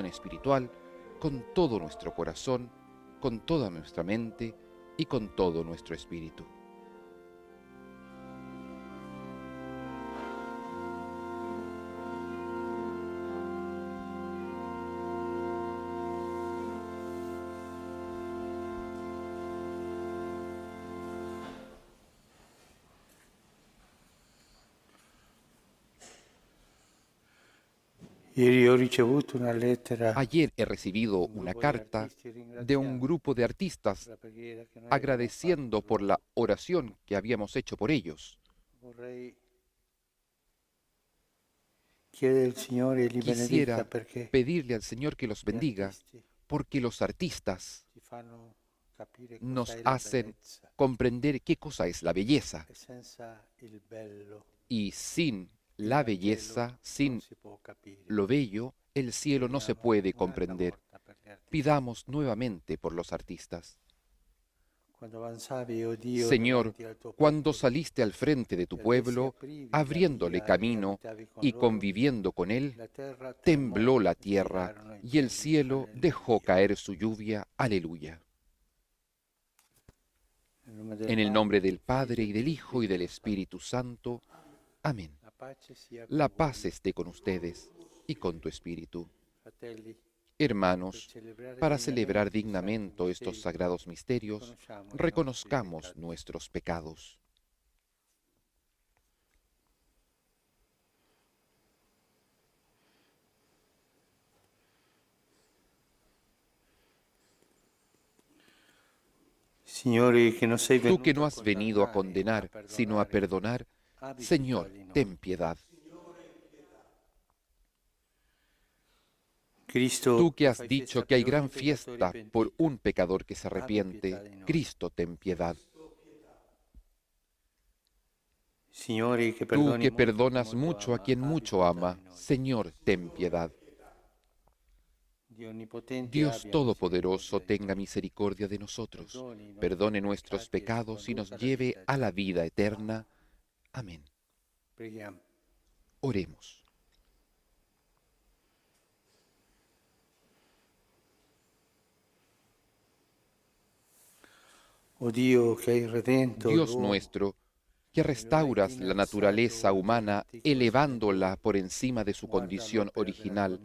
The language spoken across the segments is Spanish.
espiritual con todo nuestro corazón, con toda nuestra mente y con todo nuestro espíritu. Ieri ho ricevuto una lettera Ayer he recibido di un una gruppo di carta artisti de un ringraziando grupo de artistas per la preghiera che noi abbiamo agradeciendo fatto. por la oración que habíamos hecho por ellos. Vorrei chiedere al Signore li benedica Quisiera perché pedirle al Señor que los gli bendiga, artisti porque los artistas ci fanno capire cosa nos è la hacen bellezza comprender qué cosa es la belleza. e senza il bello Y sin il la Vangelo belleza, non sin si può capire. lo bello, el cielo no se Preghiamo puede un'altra comprender. volta per gli artisti. Pidamos nuevamente por los artistas. Quando avanzavi, o Dio, Señor, davanti al tuo cuando popolo saliste al frente de tu e al essi pueblo, aprivi la abriéndole via e camino abitavi con y loro, conviviendo con él, la terra tremò tembló la e tierra girarono i y el cieli. cielo dejó Alleluia. caer su lluvia. Aleluya. Nel nome del En el Padre, nombre del del Padre Figlio y e del dello Hijo y del Spirito Santo. Espíritu Santo. Amén. La pace sia La con paz voi, esté con ustedes y con tu espíritu. fratelli. Per Hermanos, celebrare para celebrar degnamente i sacri dignamente estos misteri, sagrados misterios, riconosciamo i nostri reconozcamos peccati. nuestros pecados. Signore, che non sei Tú que venuto no a has venido a condannare, ma a condenar, sino a perdonare, perdonar, abbi pietà Señor, di noi. ten piedad. Cristo, Tú que che has fai dicho festa que hay per ogni gran peccatore fiesta por pentito, un pecador que se abbi pietà arrepiente, di noi. Cristo, ten piedad. Signore, che Tú perdoni que molto a chi perdonas molto mucho a ama, quien abbi mucho pietà ama, di noi. Señor, ten piedad. Dio Onnipotente, Dios abbia Todopoderoso, misericordia di tenga noi. misericordia de nosotros, Perdoni i nostri perdone nuestros peccati e ci pecados y nos conduca alla lleve vita a la eterna. vida eterna. Amén. Preghiamo. Oremos. O Dio, che hai redento Dios l'uomo, nuestro, que restauras la naturaleza humana elevándola por encima de su condición original,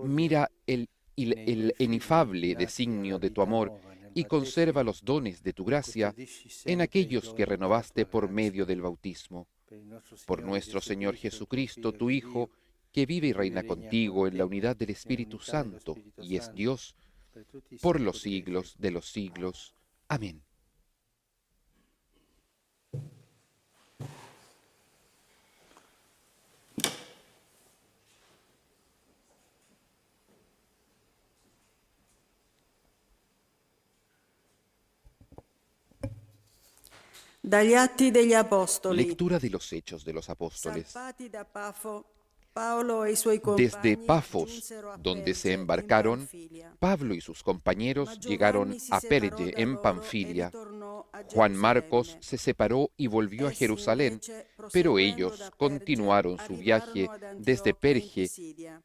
mira el inefable designio de tu amor y conserva los dones de tu gracia en aquellos que renovaste por medio del bautismo. Por nuestro Señor Jesucristo, tu Hijo, que vive y reina contigo en la unidad del Espíritu Santo y es Dios, por los siglos de los siglos. Amén. Dagli Atti degli Apostoli. Lectura de los Hechos de los Apóstoles. Salpati da Pafo, Paolo e i suoi Desde compagni Pafos, giunsero a donde se Perge in embarcaron, Panfilia. Pablo y sus compañeros Ma llegaron Giovanni si a separò Perge da en loro e Panfilia. ritornò a Juan Marcos Gerusalemme. se separó y volvió a Essi Jerusalén, invece, pero proseguendo ellos da Perge, continuaron su viaje arrivarono ad desde Antiochia in Perge Pisidia.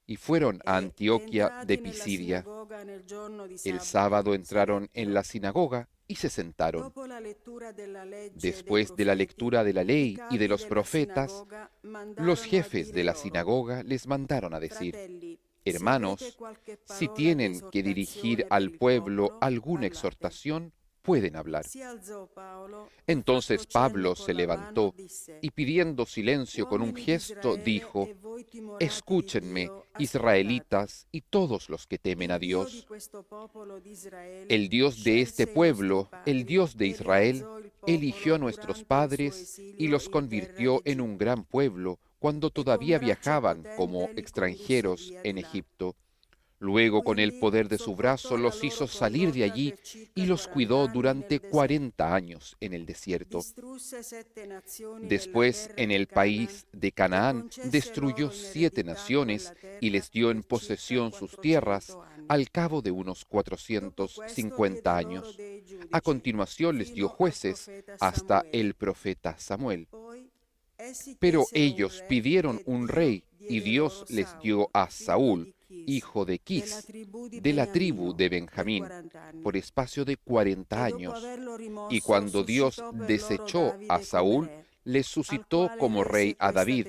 y fueron a E Antioquia de entrati nella Pisidia. sinagoga nel giorno di El sabato, sábado entraron en sedettero. la sinagoga y se sentaron. Dopo la lettura della legge e dei Después de la profeti, lectura de la i ley y de capi los della profetas, sinagoga los mandarono a jefes de dire la loro: sinagoga les mandaron a decir: Fratelli, se avete Hermanos, qualche si parola di tienen que dirigir esortazione per al il pueblo popolo, alguna parlate. exhortación, pueden hablar. Si alzò Paolo e Entonces fatto cenno Pablo con se la mano levantó disse: y pidiendo silencio con un Uomini gesto d'Israele dijo: e voi timorati di Escúchenme, Dio, ascoltate. israelitas y todos los que temen a Il Dio di Dios. questo popolo di Israele El Dios de este scelse i nostri pueblo, el padri Dios de e Israel, rialzò il eligió a popolo nuestros durante il suo padres y esilio los in terra convirtió en un d'Egitto. gran pueblo cuando E con todavía braccio viajaban potente como li condusse extranjeros via en di là. Egipto. Luego con el Quindi poder de su brazo sopportò la los loro hizo salir de condotta allí per circa y los 40 cuidó anni nel durante deserto. 40 años en el desierto. Distrusse 7 nazioni nella Después, terra en di el Canaan país de e Canaán, concesse destruyó loro in 7 eredità naciones quella terra y les dio en per circa posesión sus 400 tierras anni. al cabo de unos Dopo questo 450 diede loro años. dei A giudici continuación les dio fino al jueces profeta hasta Samuele. el profeta Samuel. Poi essi Pero chiesero un ellos re pidieron e un Dio rey y diede Dios loro les Saulo, dio a figlio Saúl, di hijo de Quis, de la tribu de Benjamín, por espacio de 40 años. Y cuando Dios desechó a Saúl, le suscitó como rey a David,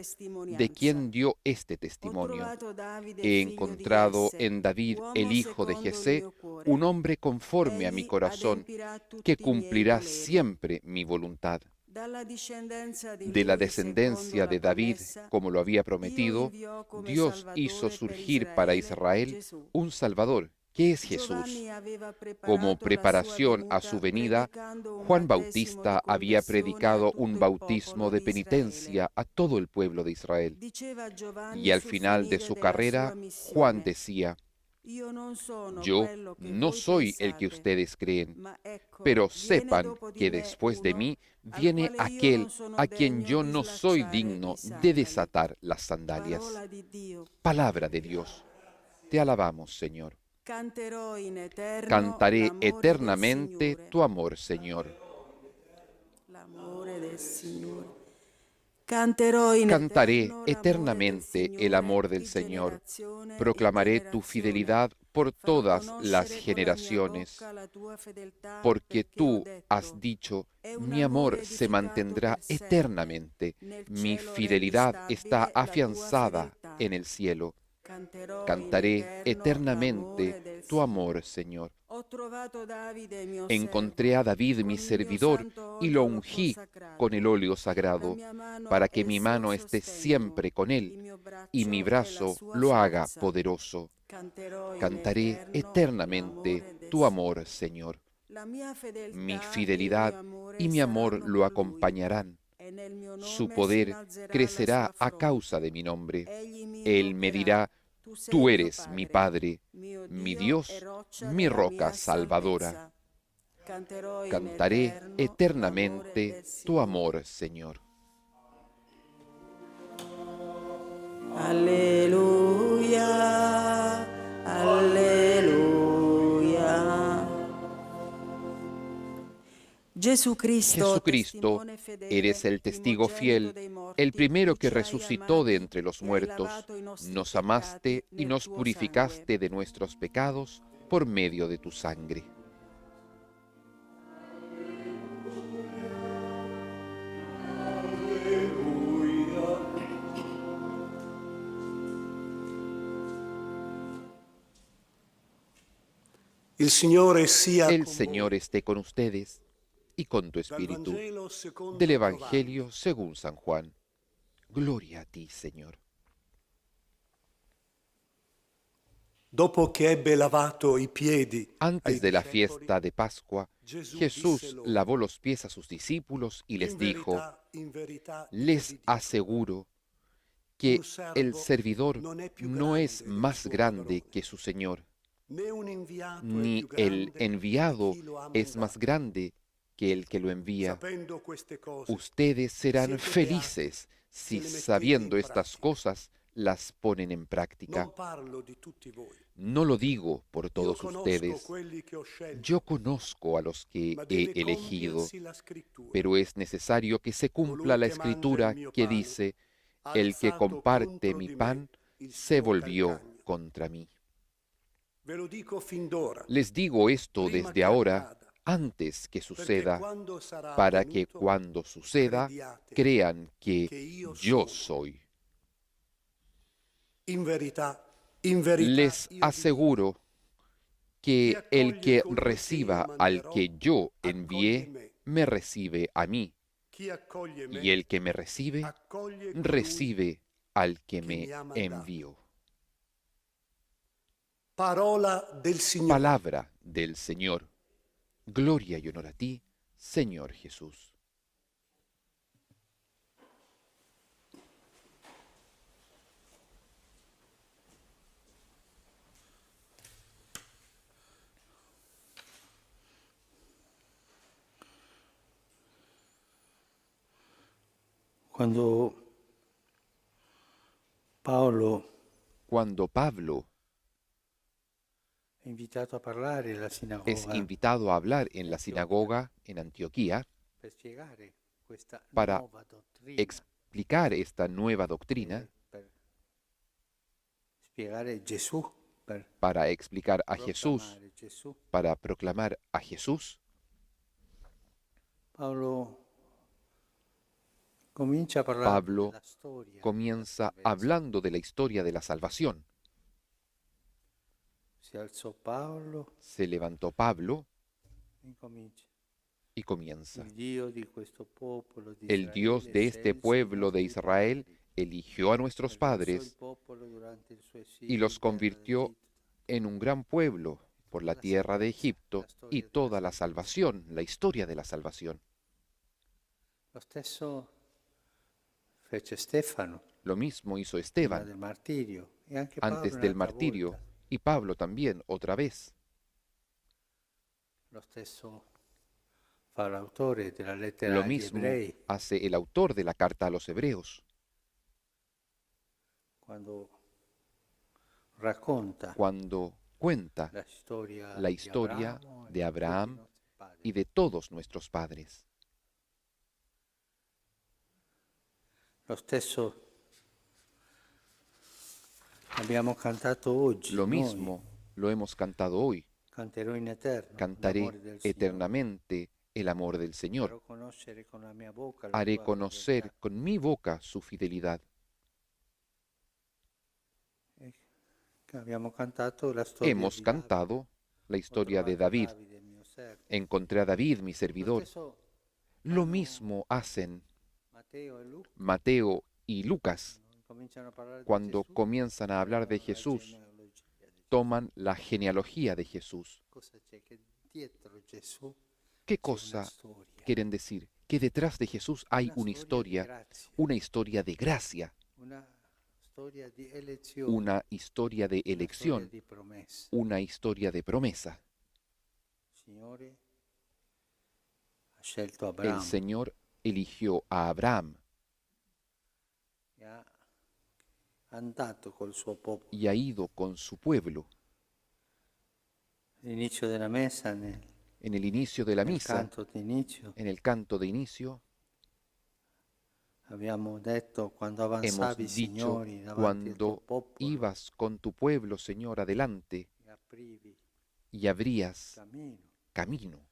de quien dio este testimonio. He encontrado en David, el hijo de Jesé, un hombre conforme a mi corazón, que cumplirá siempre mi voluntad. De la descendencia de David, como lo había prometido, Dios hizo surgir para Israel un Salvador, que es Jesús. Como preparación a su venida, Juan Bautista había predicado un bautismo de penitencia a todo el pueblo de Israel. Y al final de su carrera, Juan decía: yo no soy el que ustedes creen, pero sepan que después de mí viene aquel a quien yo no soy digno de desatar las sandalias. Palabra de Dios. Te alabamos, Señor. Cantaré eternamente tu amor, Señor. Cantaré eternamente el amor del Señor. Proclamaré tu fidelidad por todas las generaciones. Porque tú has dicho, mi amor se mantendrá eternamente. Mi fidelidad está afianzada en el cielo. Cantaré eternamente tu amor, Señor. Encontré a David mi servidor y lo ungí con el óleo sagrado, para que mi mano esté siempre con él y mi brazo lo haga poderoso. Cantaré eternamente tu amor, Señor. Mi fidelidad y mi amor lo acompañarán. Su poder crecerá a causa de mi nombre. Él me dirá: tú eres mi Padre, mi Dios, mi roca salvadora. Cantaré eternamente tu amor, Señor. Aleluya, aleluya. Jesucristo, eres el testigo fiel, el primero que resucitó de entre los muertos. Nos amaste y nos purificaste de nuestros pecados por medio de tu sangre. Il Signore sia El con Señor esté con ustedes y con tu voi. Dal espíritu. Vangelo secondo Del Giovanni. Evangelio según San Juan. Gloria a ti, Señor. Dopo che ebbe lavato i piedi Antes ai de la discepoli, fiesta de Pascua, Gesù Jesús disse loro: lavó los pies a sus discípulos y les dijo: in verità, io les vi dico, aseguro que un servo el servidor non è più no es grande del más suo grande padrone, que su Señor, né un inviato è ni più el grande di enviado chi lo ha es más mandato. grande que el que lo envía. Sapendo queste cose, Ustedes serán siete felices beati si, se le mettete sabiendo in estas pratica. cosas, las ponen en práctica. Non parlo di tutti voi. No lo digo por Io todos conosco ustedes. quelli che ho scelto, Yo conozco a los que ma he deve elegido, compiersi la scrittura. pero es necesario que se cumpla Colui la che mangia escritura il mio que pane dice: ha el que alzato comparte contro mi di me pan il se suo volvió calcagno. contra mí. Ve lo dico fin d'ora, Les digo esto prima desde che ahora, accada, antes que perché suceda, quando sarà para que avvenuto, cuando suceda crediate crean que che io yo sono. soy. In verità, Les io vi dico, aseguro chi que el accoglie que colui che io reciba al manderò, que yo accoglie envié, me. me recibe a mí, Chi accoglie me, y el que me recibe, accoglie colui recibe al que che me mi ha mandato. envió. Parola del Signore. Palabra del Señor. Gloria y honor a ti, Señor Jesús. Quando Paolo Cuando Pablo è invitato a parlare alla es sinagoga invitado a hablar en la sinagoga en Antioquía per spiegare questa para nuova dottrina, explicar esta nueva doctrina, per spiegare Gesù, per para explicar a Jesús, proclamare Gesù. para proclamar a Jesús, Paolo comincia parlando Pablo della storia comienza della salvezza. hablando de la historia de la salvación. Si alzò Paolo Se levantó Pablo e incomincia. y comienza. Il Dio di questo popolo di El Dios de este pueblo de Israel eligió a nuestros padres y los convirtió en un gran pueblo por la tierra de Egipto y toda la salvación, la historia de la salvación. Lo stesso fece Stefano Lo mismo hizo prima Esteban del martirio e anche Paolo antes del un'altra martirio volta. y Pablo también otra vez. Lo stesso fa l'autore della lettera Lo agli mismo ebrei hace el autor de la carta a los hebreos quando racconta cuando cuenta la la historia de Abraham y e de todos nuestros padres. lo stesso abbiamo cantato oggi. Lo noi. mismo lo hemos cantado hoy. Canterò in eterno Cantaré l'amore del Signore. eternamente el amor del Señor. Farò conoscere con la mia bocca la Haré tua conocer fedeltà. con mi boca su fidelidad. Abbiamo cantato la storia Hemos di cantado la Davide. Ho historia de trovato David. Davide, mio servo. Encontré a David, mi Lo servidor. stesso Lo mismo hacen Matteo e Luca Mateo y Lucas. cominciano a parlare di Cuando Gesù, comienzan a hablar de la Jesús, genealogia di Gesù. toman la genealogía de Jesús. Cosa c'è? Che dietro Gesù ¿Qué c'è una cosa storia. quieren decir? Que detrás de Jesús hay una Una di historia, grazia, una historia de gracia, una storia di elezione, una historia de una storia elección, di promessa. una historia de promesa. Il Signore ha scelto El Abramo Señor eligió a Abraham e ha andato col suo popolo. y ha ido con su pueblo. All'inizio della messa, En el inicio de la nel misa, canto d'inizio, en el canto de inicio, abbiamo detto quando hemos avanzavi, dicho, Signori, davanti al tuo cuando popolo ibas con tu pueblo, Señor, adelante e aprivi y abrías cammino camino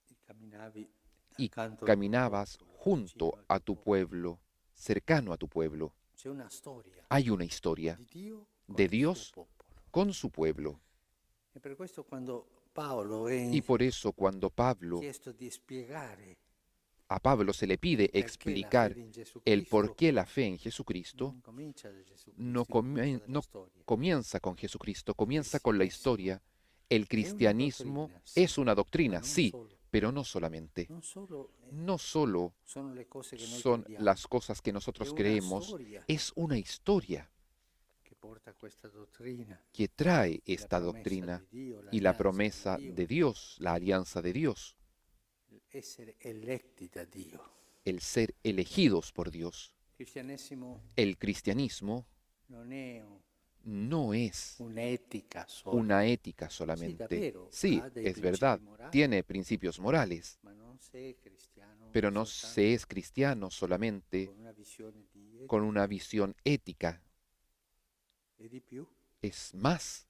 e camminavi y accanto al tuo caminabas popolo, junto vicino al a tuo tu popolo. pueblo, cercano a tu pueblo. C'è una storia Hay una historia di Dio con de il suo Dios popolo. con su pueblo. E per questo quando Paolo è Y por eso cuando chiesto di spiegare a Pablo se le pide perché la explicar fede in Gesù el Cristo, por qué la fe en Jesucristo, non comincia da Gesù no, Cristo, incomincia dalla no storia. comienza con Jesucristo, comienza con la historia. El cristianismo doctrina, sí, es una doctrina, ma non sí, solo. pero no solamente. Non solo No solo sono le cose che noi son crediamo, las cosas que nosotros è una creemos, storia es una historia che porta questa dottrina, que trae la esta promessa doctrina di Dio, y la l'alleanza promesa di Dio, de Dios, la alianza de Dios, essere eletti da Dio. el ser elegidos por Dios. Il cristianesimo El cristianismo non è no es un'etica sola, una ética solamente. davvero, Sí, ha dei es principi verdad, morali, tiene principios morales, ma non sei cristiano pero no soltanto se es cristiano solamente con una visione di etica con una visión ética. e di più. Es más,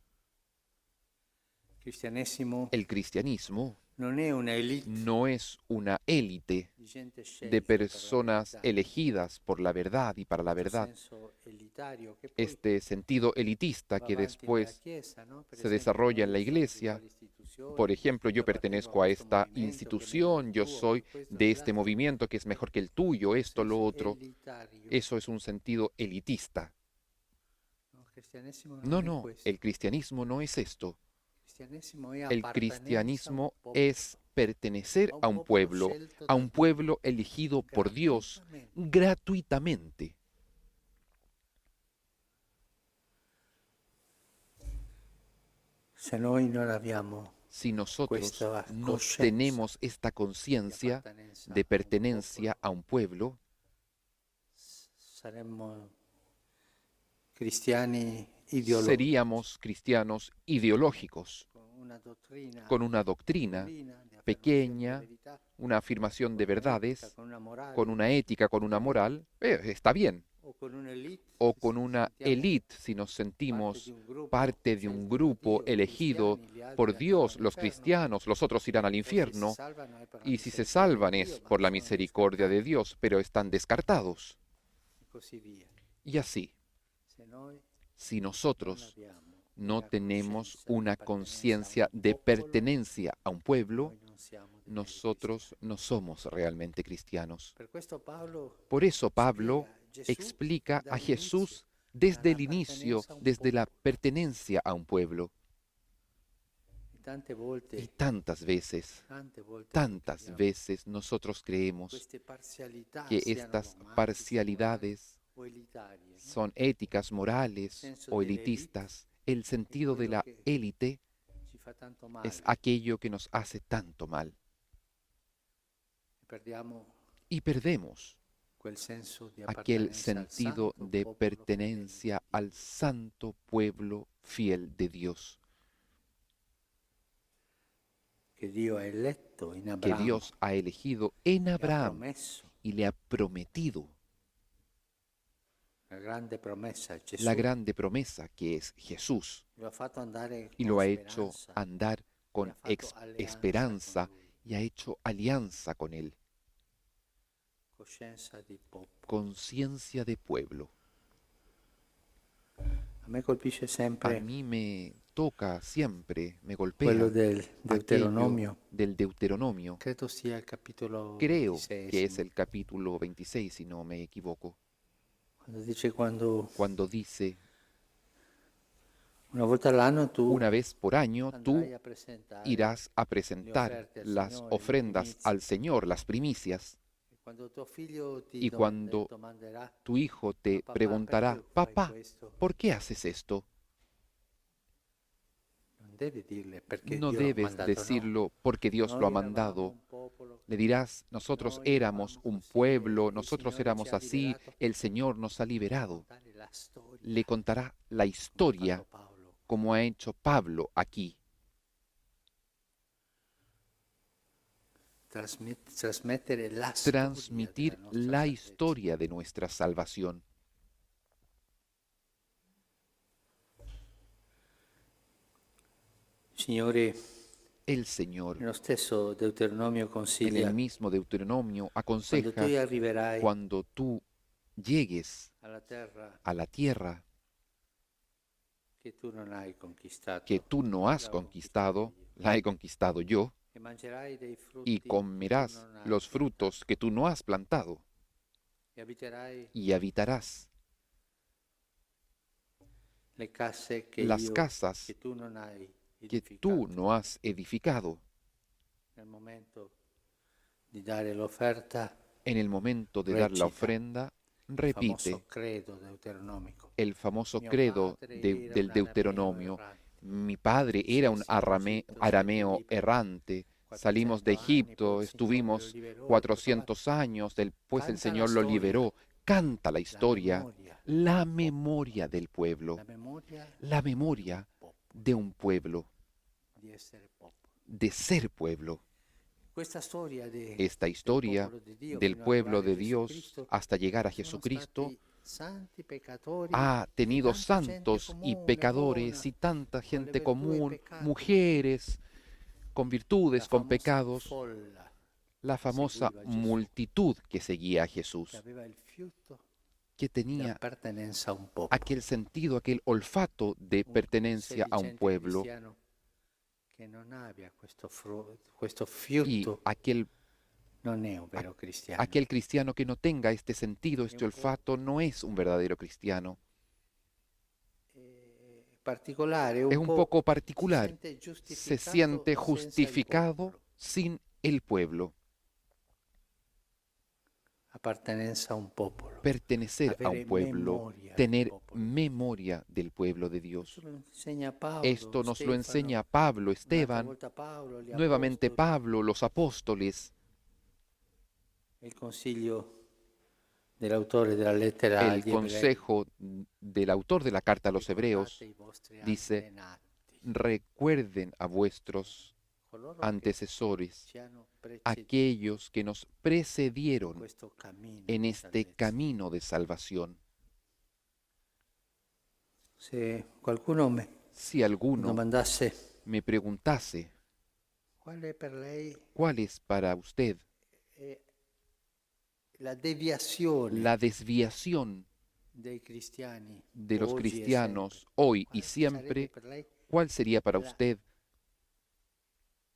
Il cristianesimo el cristianismo non è una elite no es una élite di gente scelta de per la personas verità, elegidas por la verdad y para la questo verdad. senso elitario che poi Este sentido elitista va que avanti nella después Chiesa, no? Per se esempio, desarrolla en io la sono di iglesia. quale istituzione, Por ejemplo, yo appartengo pertenezco a questo esta movimento che è meglio institución, del yo tuo, soy questo de e este l'altro. movimiento que es mejor que el tuyo, esto, lo Senso otro. elitario. Eso es un sentido elitista. No, il cristianesimo non No, è no, questo. el cristianismo no es esto. Il cristianesimo è El appartenenza a un cristianismo popolo, es pertenecer a un popolo pueblo, scelto a da un Dio pueblo elegido por Dios gratuitamente. gratuitamente. Se noi non abbiamo Si nosotros questa no coscienza tenemos esta di conciencia appartenenza de a un pertenencia a un pueblo, saremmo cristiani ideologici seríamos cristianos ideológicos, con una doctrina con una doctrina piccolina di affermazione pequeña, di verità, una afirmación de con un'etica, verdades, con una morale, con una ética, con una moral, está bien. o o con una élite, si nos sentimos parte de un grupo elegido por Dios, los cristianos, los otros irán al infierno, y si se salvan es por la misericordia de Dios, pero están descartados. Y así, si nosotros no tenemos una conciencia de pertenencia a un pueblo, nosotros no somos realmente cristianos. Por eso Pablo explica a Jesús desde el inicio, desde la pertenencia a un pueblo. Y tantas veces nosotros creemos que estas parcialidades son éticas, morales o elitistas. El sentido de la élite es aquello que nos hace tanto mal. Y perdemos aquel sentido de pertenencia al santo pueblo fiel de Dios, que Dios ha elegido en Abraham y le ha prometido la grande promesa que es Jesús, y lo ha hecho andar con esperanza y ha hecho alianza con Él. Conciencia de pueblo. A mí me toca siempre, me golpea quello del aquello Deuteronomio. del Deuteronomio. Credo sia il capitolo Creo 26, que es el capítulo 26, si no me equivoco, quando dice, una volta all'anno tu una vez por año tú andrai a presentare irás a presentar las ofrendas al Señor, las primicias, quando tuo figlio ti y cuando domanderà tu hijo te "Papà, preguntará, perché fai papá, questo?", ¿por qué haces esto? non devi dirle perché No Dio l'ha debes mandato, no. decirlo porque Dios lo ha Noi eravamo mandado. un popolo, Le dirás, nosotros noi éramos eravamo un così, pueblo, il nosotros Signore éramos ci ha así, liberato. el Señor nos ha liberado. Contare la storia, Le contará la come ha historia fatto Paolo. como ha hecho Pablo aquí. Trasmettere la Transmitir storia della nostra la salvezza. historia de nuestra salvación. Signore, El Señor, nello stesso Deuteronomio en el consiglia, mismo Deuteronomio, quando aconseja, tu arriverai cuando tú llegues alla terra a la tierra che tu non hai conquistato, que tú no has conquistado, la he conquistado yo, e mangerai dei frutti y che comerás tu non hai los frutos que tú no has plantado, e abiterai y habitarás le case che las casas che tu non hai que edificato. tú no has edificado. Nel momento di dare l'offerta, En el momento de dar la Recita ofrenda, il repite famoso credo deuteronomico. el famoso Mio credo padre del era un arameo Deuteronomio. errante. Mi padre era un arameo errante. Salimos de Egipto, estuvimos 400 años, después el Señor lo liberó. Canta la historia, la memoria del pueblo, La memoria la memoria de un pueblo, di essere popolo. de ser pueblo. Questa storia Esta historia del pueblo de Dios hasta llegar a Jesucristo ha tenido santos y pecadores y tanta gente común, mujeres con virtudes, con pecados, la famosa multitud que seguía a Jesús, que tenía appartenenza a un popolo. aquel sentido, aquel olfato de pertenencia a un pueblo, Che non abbia questo y fiuto aquel non è un vero cristiano. aquel cristiano que no tenga este sentido, este olfato, no es un verdadero cristiano. Particolare, Es un poco particular. se Se siente justificado sin el pueblo. Appartenenza a un popolo. Pertenecer a un Avere pueblo, memoria del tener popolo. memoria del pueblo de Dios. Questo lo insegna Paolo, Esto nos lo Stefano, enseña Pablo, un'altra Esteban, volta Paolo, gli nuevamente apostoli, Pablo, los apóstoles, il consiglio dell'autore della lettera el agli Ebrei. consejo del autor de la carta a los hebreos. Ricordate i vostri dice, antenati, Recuerden a vuestros coloro che antecesores, ci hanno preceduto aquellos que nos in precedieron questo cammino en di este salvezza. camino de salvación. Se qualcuno me Si alguno domandasse me preguntase qual è per lei cuál es para usted la deviazione la desviación dei cristiani de los oggi e sempre, cristianos hoy y quale sarebbe siempre, per lei ¿cuál sería para la usted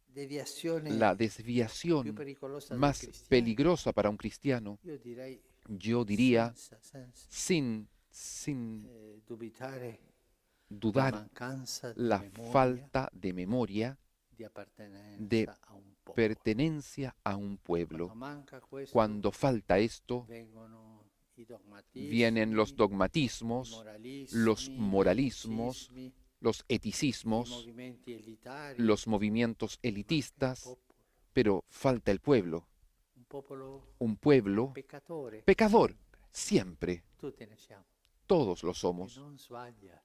deviazione la più desviación pericolosa del más cristiano? peligrosa para un cristiano? Io direi Yo diría, senza sin dubitare la dudar, mancanza di la memoria, falta de memoria, di appartenenza de a un popolo. pertenencia a un Quando pueblo. manca questo, Cuando falta esto, vengono i vienen los dogmatismi, dogmatismos, los moralismos, eticismi, los i eticismos, movimenti elitari, los movimientos ma il elitistas, popolo, pero falta el pueblo, un popolo un pueblo peccatore, pecador, sempre. siempre, Tutti ne siamo, todos lo che somos, non sbaglia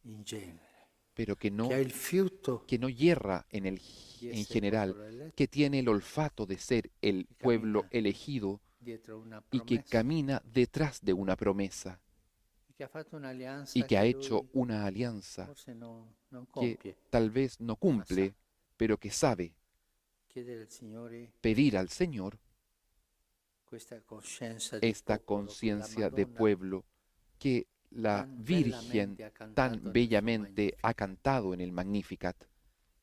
in genere, pero che ha il fiuto que no yerra di en essere general, popolo eletto que tiene el olfato de ser el y pueblo camina elegido dietro una y que promessa camina detrás de una promesa e che ha fatto un'alleanza y que ha che hecho lui una alianza forse non que compie. tal vez no cumple, pero que sabe Chiedere al Signore pedir al Señor questa coscienza di esta popolo che la conciencia de Madonna pueblo que la tan Virgen bellamente ha cantato tan nel suo bellamente ha Magnificat, cantado en el Magnificat,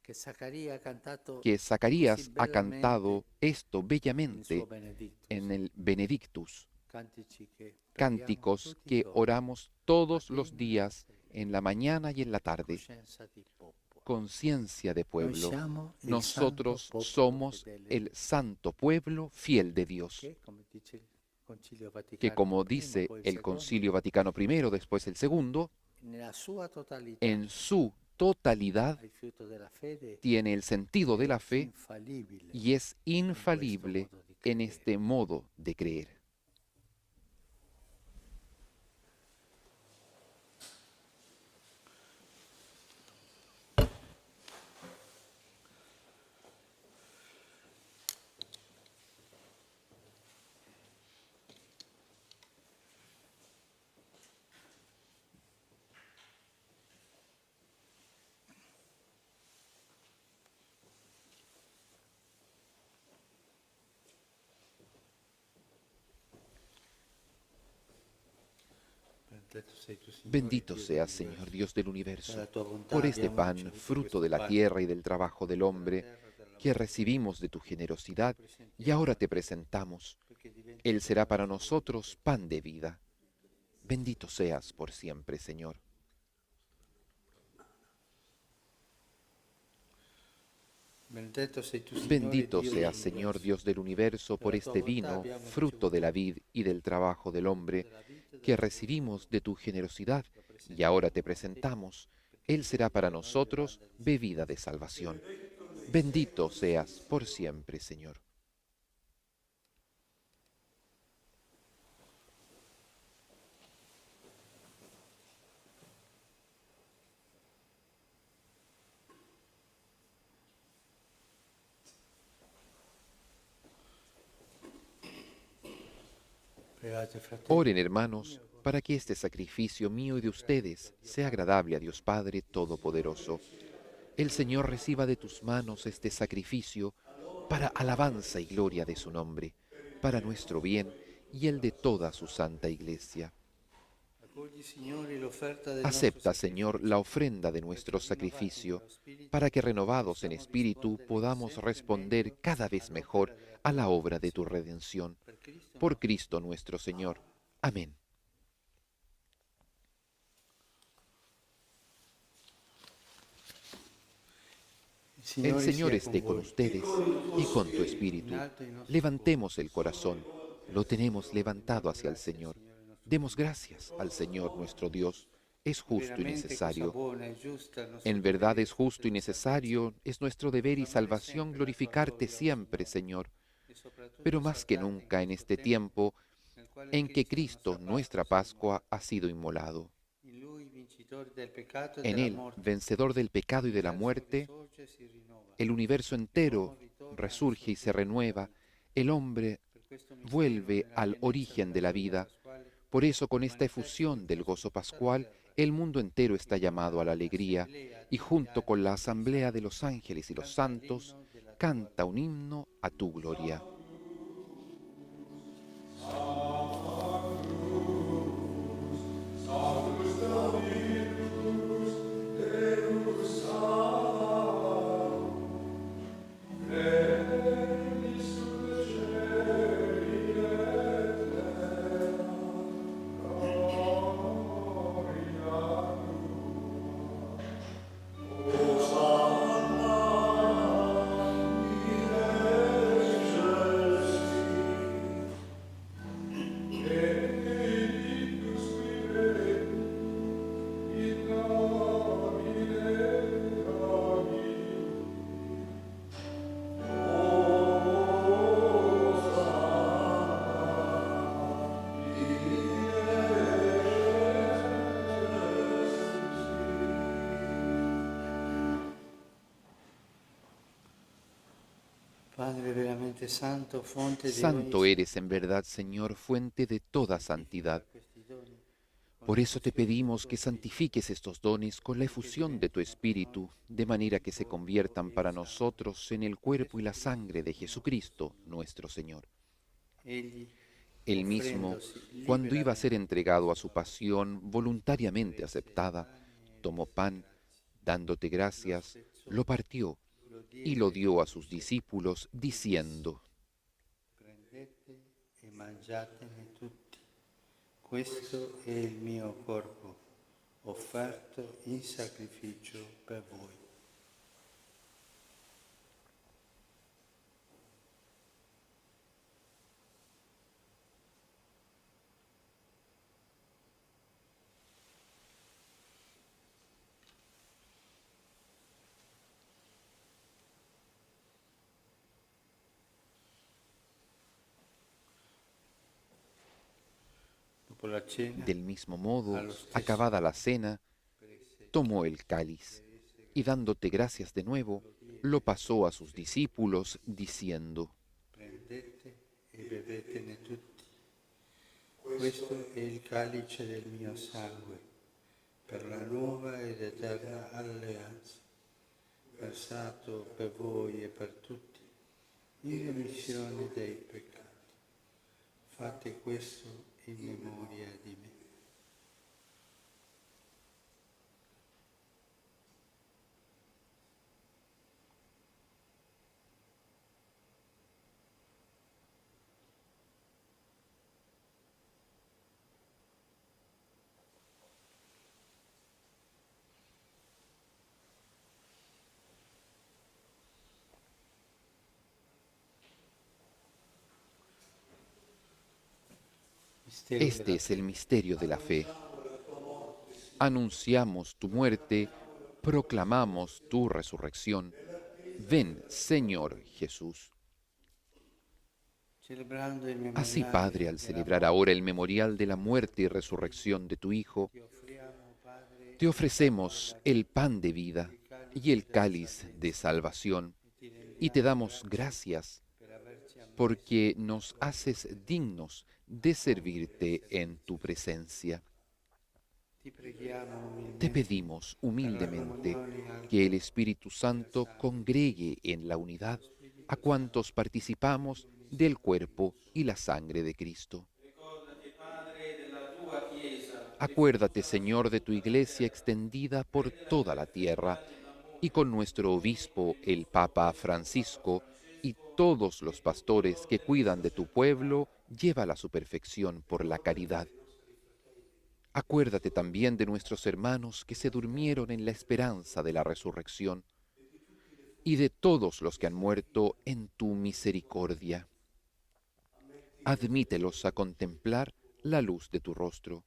che Zaccaria ha cantato que così Zacarías ha cantado bellamente esto nel bellamente suo Benedictus. en el Benedictus, Cantici che preghiamo cánticos tutti i que giorni, oramos todos los mattina e días sera. en la mañana y en la tarde. Coscienza di popolo. Conciencia de Noi pueblo. siamo il Nosotros santo popolo somos fedele el santo pueblo fiel de Dios, che, come dice il Concilio que Vaticano como I, dice poi il el secondo, Concilio Vaticano I, después el segundo, nella sua totalità en su totalidad ha il fiuto della fede tiene el sentido de la fe infalibile y es in questo infalible modo di en credere. este modo de creer. Bendito seas, Señor Dios del universo, por este pan, fruto de la tierra y del trabajo del hombre, que recibimos de tu generosidad y ahora te presentamos. Él será para nosotros pan de vida. Bendito seas por siempre, Señor. Bendito seas, Señor Dios del universo, por este vino, fruto de la vid y del trabajo del hombre, que recibimos de tu generosidad y ahora te presentamos. Él será para nosotros bebida de salvación. Bendito seas por siempre, Señor. Oren, hermanos, para que este sacrificio mío y de ustedes sea agradable a Dios Padre Todopoderoso. El Señor reciba de tus manos este sacrificio para alabanza y gloria de su nombre, para nuestro bien y el de toda su santa Iglesia. Acepta, Señor, la ofrenda de nuestro sacrificio, para que renovados en espíritu podamos responder cada vez mejor a la obra de tu redención. Por Cristo nuestro Señor. Amén. El Señor esté con ustedes y con tu espíritu. Levantemos el corazón. Lo tenemos levantado hacia el Señor. Demos gracias al Señor nuestro Dios. Es justo y necesario. En verdad es justo y necesario, es nuestro deber y salvación glorificarte siempre, Señor. Pero más que nunca en este tiempo en que Cristo, nuestra Pascua, ha sido inmolado. En Él, vencedor del pecado y de la muerte, el universo entero resurge y se renueva. El hombre vuelve al origen de la vida. Por eso, con esta efusión del gozo pascual, El mundo entero está llamado a la alegría y junto con la asamblea de los ángeles y los santos canta un himno a tu gloria. Padre veramente santo, fonte di Santo ogni eres en verdad, Señor, fuente de toda santidad. questi doni, Por eso te pedimos que santifiques estos dones con la efusión de tu Espíritu, de manera que se conviertan para nosotros en el cuerpo y la sangre de Jesucristo, nuestro Señor. egli, Él mismo, offrendosi cuando iba a ser liberamente entregado a su pasión voluntariamente aceptada, tomó pan, dándote gracias, lo partió lo y diede, lo dio a sus discípulos, diciendo: prendete e mangiatene tutti. Questo è il mio corpo, offerto in sacrificio per voi. Dopo la cena, Del mismo modo, allo stesso acabada la cena, tomó el cáliz y dándote gracias de nuevo, lo pasó a sus discípulos, diciendo: prendete e bevetene tutti. Questo è il calice del mio sangue, per la nuova ed eterna alleanza, versato per voi e per tutti, in remissione dei peccati. Fate questo in memoria di me. Este es el misterio de la fe. Anunciamos tu muerte, proclamamos tu resurrección. Ven, Señor Jesús. Celebrando il Así, memoriale Padre, al della celebrar ahora el memorial de la muerte y resurrección de tu Hijo, ti offriamo, Padre, te ofrecemos el pan de vida y el cáliz de salvación, y te damos gracias per averci ammesso. porque nos haces dignos de servirte en tu presencia. Ti preghiamo Te umilmente pedimos per la humildemente comunione al que el Espíritu Santo congregue en la unidad a cuantos participamos del cuerpo y la sangre de Cristo. Acuérdate, Señor, de tu iglesia extendida por toda la tierra y con nuestro obispo, el Papa Francisco, y todos los pastores que cuidan de tu pueblo, llévala a su perfección por la caridad. Acuérdate también de nuestros hermanos que se durmieron en la esperanza de la resurrección y de todos los que han muerto en tu misericordia. Admítelos a contemplar la luz de tu rostro.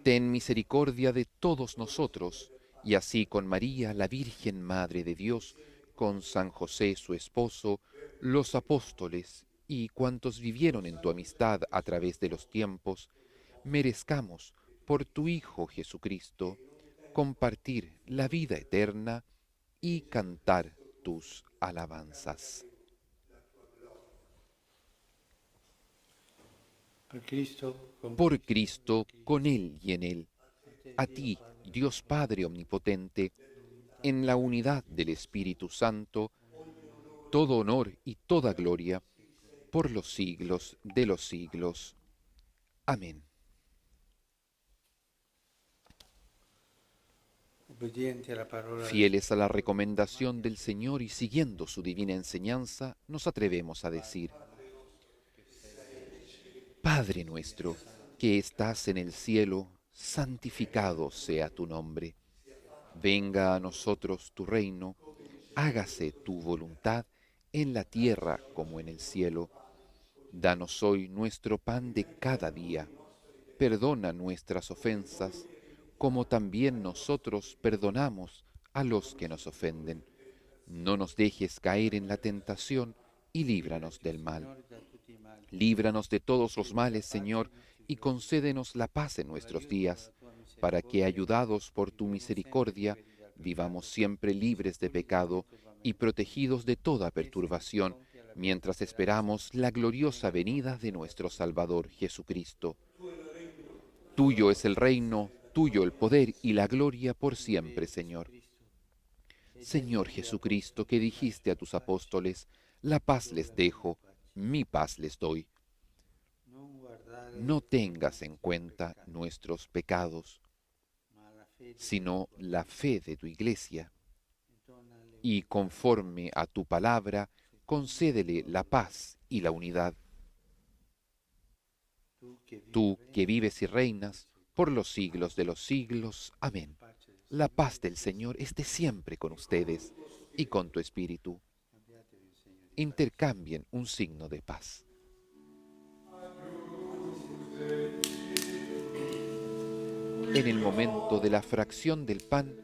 Ten misericordia de todos nosotros, y así con María, la Virgen Madre de Dios, con San José, su esposo, los apóstoles y cuantos vivieron en tu amistad a través de los tiempos, merezcamos, por tu Hijo Jesucristo, compartir la vida eterna y cantar tus alabanzas. Por Cristo, con Él y en Él. A ti, Dios Padre Omnipotente, en la unidad del Espíritu Santo, todo honor y toda gloria, por los siglos de los siglos. Amén. Fieles a la recomendación del Señor y siguiendo su divina enseñanza, nos atrevemos a decir: Padre nuestro, que estás en el cielo, santificado sea tu nombre. Venga a nosotros tu reino, hágase tu voluntad en la tierra como en el cielo. Danos hoy nuestro pan de cada día. Perdona nuestras ofensas, como también nosotros perdonamos a los que nos ofenden. No nos dejes caer en la tentación y líbranos del mal. Líbranos de todos los males, Señor, y concédenos la paz en nuestros días, para que, ayudados por tu misericordia, vivamos siempre libres de pecado y protegidos de toda perturbación, mientras esperamos la gloriosa venida de nuestro Salvador Jesucristo. Tuyo es el reino, tuyo el poder y la gloria por siempre, Señor. Señor Jesucristo, que dijiste a tus apóstoles: la paz les dejo, mi paz les doy. No tengas en cuenta nuestros pecados, sino la fe de tu Iglesia, y conforme a tu palabra, concédele la paz y la unidad. Tú que vives y reinas por los siglos de los siglos. Amén. La paz del Señor esté siempre con ustedes y con tu espíritu. Intercambien un signo de paz. En el momento de la fracción del pan,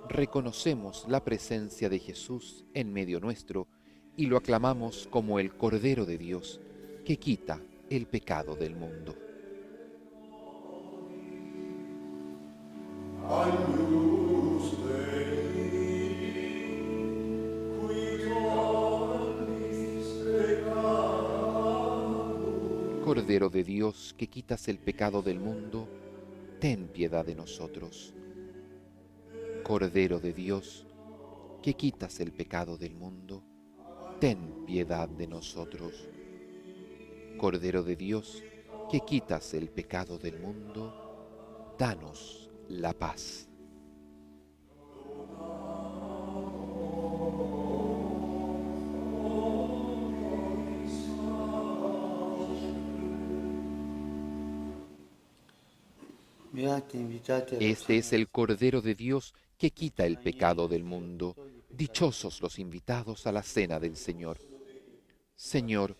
reconocemos la presencia de Jesús en medio nuestro y lo aclamamos como el Cordero de Dios, que quita el pecado del mundo. Cordero de Dios, que quitas el pecado del mundo, ten piedad de nosotros. Cordero de Dios, que quitas el pecado del mundo, ten piedad de nosotros. Cordero de Dios, que quitas el pecado del mundo, danos la paz. Este es el Cordero de Dios que quita el pecado del mundo. Dichosos los invitados a la cena del Señor. Señor,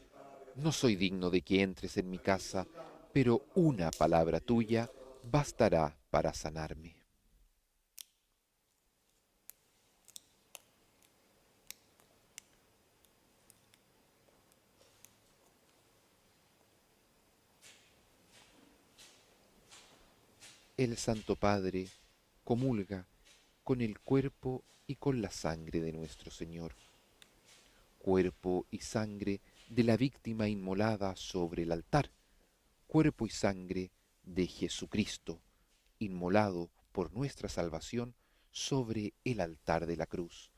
no soy digno de que entres en mi casa, pero una palabra tuya bastará para sanarme. El Santo Padre comulga con el cuerpo y con la sangre de nuestro Señor, cuerpo y sangre de la víctima inmolada sobre el altar, cuerpo y sangre de Jesucristo, inmolado por nuestra salvación sobre el altar de la cruz.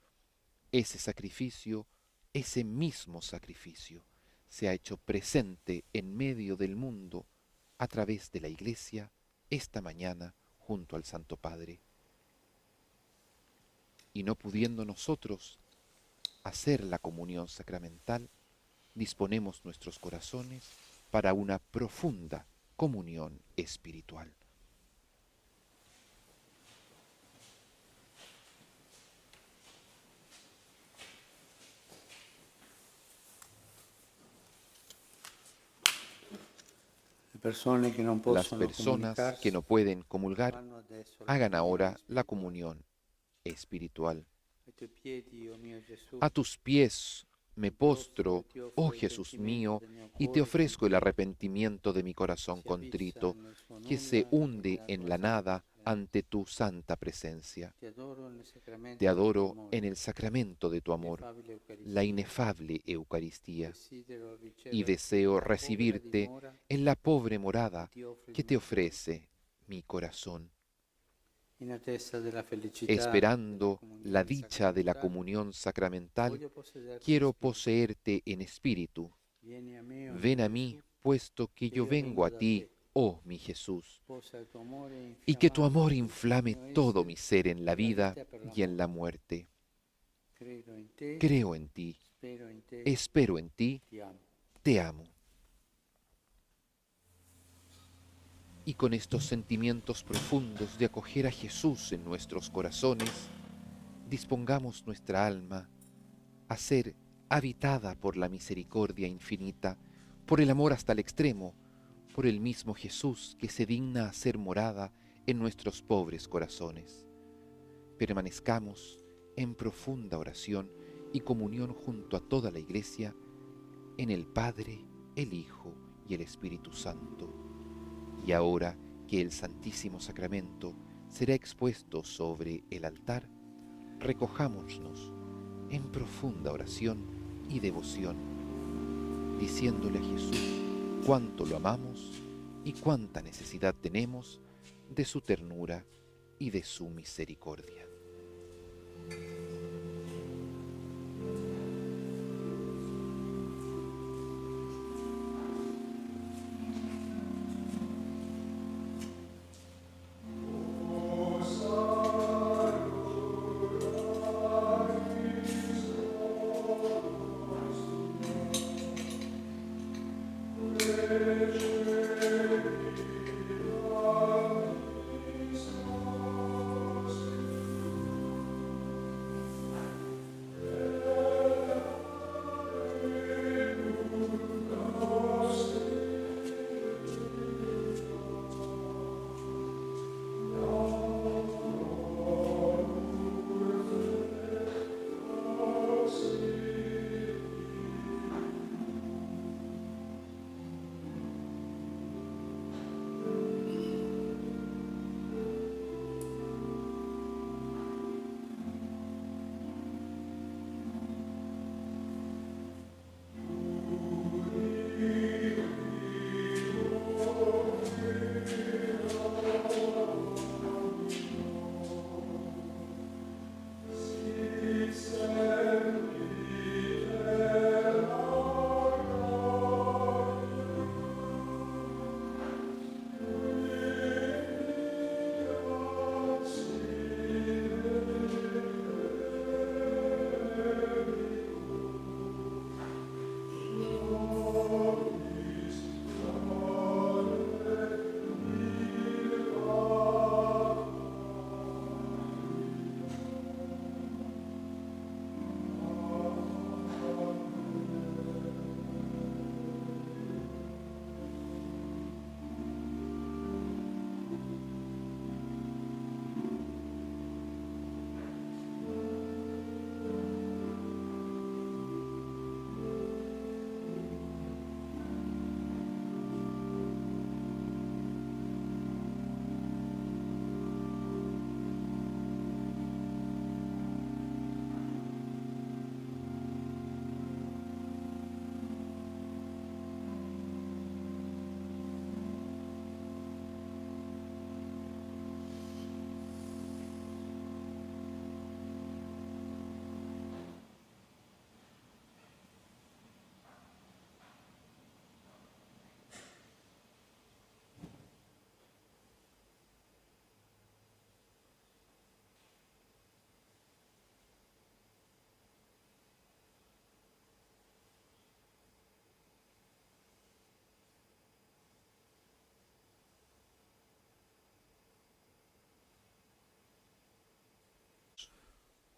Ese sacrificio, ese mismo sacrificio, se ha hecho presente en medio del mundo a través de la Iglesia esta mañana junto al Santo Padre. Y no pudiendo nosotros hacer la comunión sacramental, disponemos nuestros corazones para una profunda comunión espiritual. Las personas que no pueden comulgar, hagan ahora la comunión espiritual. A tus pies me postro, oh Jesús mío, y te ofrezco el arrepentimiento de mi corazón contrito, que se hunde en la nada ante tu santa presencia. Ti adoro nel sacramento Te del tuo adoro amore, en el sacramento de tu amor, l'ineffabile Eucaristia. la inefable Eucaristía, Desidero y ricevere deseo la povera recibirte dimora en la pobre morada che ti offre que il te mio ofrece mi corazón, In attesa della felicità della esperando la comunione dicha de la sacramentale, comunión sacramental. voglio possederti in Quiero spirito. poseerte en espíritu. Vieni a me, oh Ven mio a mí, Gesù, puesto que che yo io vengo vengo a da ti, te. oh mi Jesús, Possa il tuo amore y que tu infiammare amor tutto il inflame mio todo essere mi ser en la per la vida vita e per la y en la morte. muerte. Credo in te, Creo en ti, spero in te, espero en ti, ti amo. te amo. Y con estos sentimientos profundos de acoger a Jesús en nuestros corazones, dispongamos nuestra alma a ser habitada por la misericordia infinita, por el amor hasta el extremo, por el mismo Jesús que se digna a ser morada en nuestros pobres corazones. Permanezcamos en profunda oración y comunión junto a toda la Iglesia, en el Padre, el Hijo y el Espíritu Santo. Y ahora que el Santísimo Sacramento será expuesto sobre el altar, recojámonos en profunda oración y devoción, diciéndole a Jesús cuánto lo amamos y cuánta necesidad tenemos de su ternura y de su misericordia.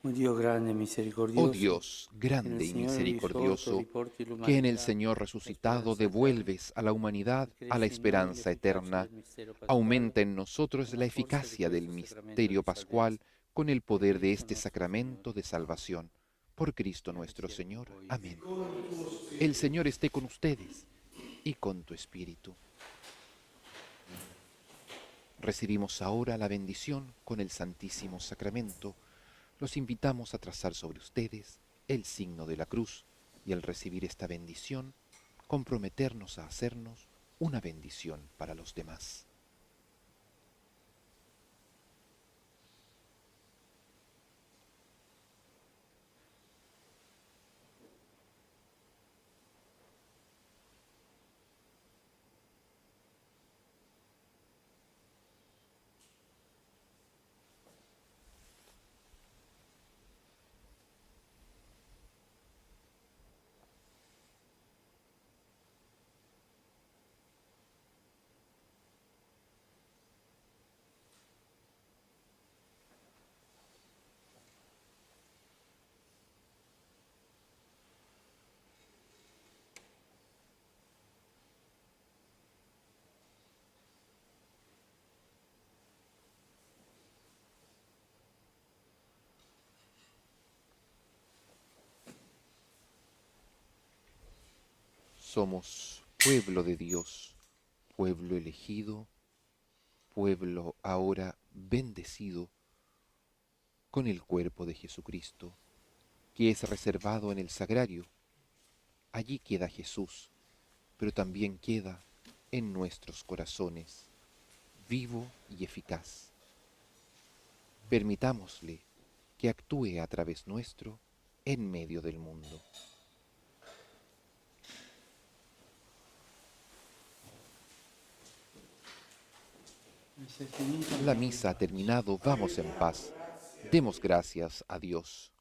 Oh Dio grande e Oh misericordioso, Dios, che nel grande y Signore risorto misericordioso, riporti que en el l'umanità Señor alla resucitado speranza eterna, devuelves a la humanidad a la cresce in noi esperanza l'efficacia eterna, del mistero pasquale aumenta en nosotros con la la forza di eficacia del questo sacramento misterio di pascual salvezza. con el Per poder de Cristo este nostro sacramento Signore. de salvación. Por Cristo Signore nuestro sia con Señor. voi. Amén. El Señor esté con ustedes y con tu espíritu. Recibimos ahora la bendición con el Santísimo Sacramento. Los invitamos a trazar sobre ustedes el signo de la cruz y al recibir esta bendición, comprometernos a hacernos una bendición para los demás. Somos pueblo de Dios, pueblo elegido, pueblo ahora bendecido con el cuerpo de Jesucristo, que es reservado en el sagrario. Allí queda Jesús, pero también queda en nuestros corazones, vivo y eficaz. Permitámosle que actúe a través nuestro en medio del mundo. La misa ha terminado, vamos en paz. Demos gracias a Dios.